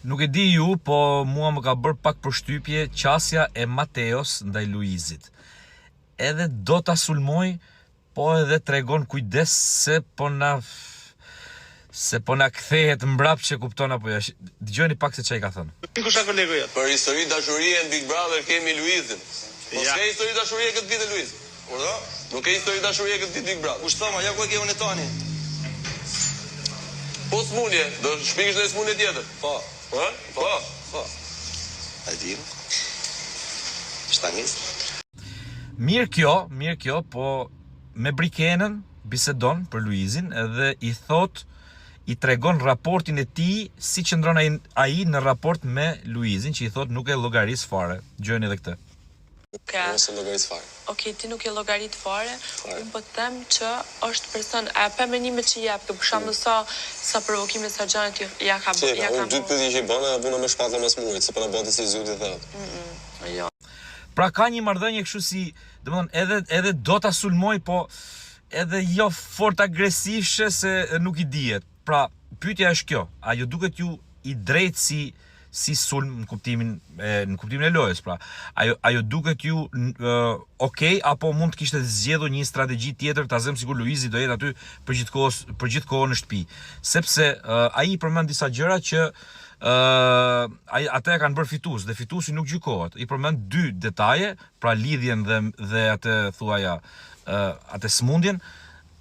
Nuk e di ju, po mua më ka bërë pak përshtypje qasja e Mateos ndaj Luizit. Edhe do ta sulmoj, po edhe tregon kujdes se po na kthehet mbrapa që kupton apo jo. Dëgjoni pak se çai ka thënë. Kusha kolegu jot? Për histori dashurie në Big Brother kemi Luizin. Po s'ka histori dashurie këtë vit Luiz. Urdhë? Nuk ka histori dashurie këtë vit Big Brother. Kush thoma, ja ku e ke unë tani? Po smunje, do shpikësh në smunje tjetër. Po. Po. A di? Shtanis. Mirë kjo, po me Brikenën bisedon për Luizin edhe i tregon raportin e tij si qëndron ai në raport me Luizin, që i thot nuk e llogaris fare. Dgjojeni edhe këtë. Ose llogaris fare. Okej, ti nuk e llogarit fare. Unë po them që është person, a pa menimet që jep, për shembull sa provokime sa gjëra ti ja ka bërë. Unë dy pyetje që i bëna puna me shpatlla mas murit, se po na bëti si zyti thot. Jo. Pra ka një marrëdhënie kështu si, domethënë edhe do ta sulmoj, po edhe jo fort agresivshe se nuk i dihet. Pra, pyetja është kjo, a ju duket ju i drejtë si sulm në kuptimin e lojës, pra. Ajo duket ju okay, apo mund të kishte zgjedhur një strategji tjetër, ta zëm sikur Luizi do jetë aty për gjithë kohën në shtëpi. Sepse ai përmend disa gjëra që ata e kanë bërë fitues dhe fituesi nuk gjykohet. I përmend dy detaje, pra lidhjen dhe atë thuaja atë smundjen,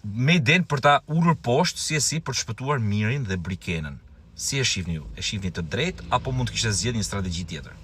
me idenë për ta ulur poshtë si për të shpëtuar Mirin dhe Brikenën. Si e shihni ju? E shihni të drejtë apo mund të kishte zgjedhur një strategji tjetër?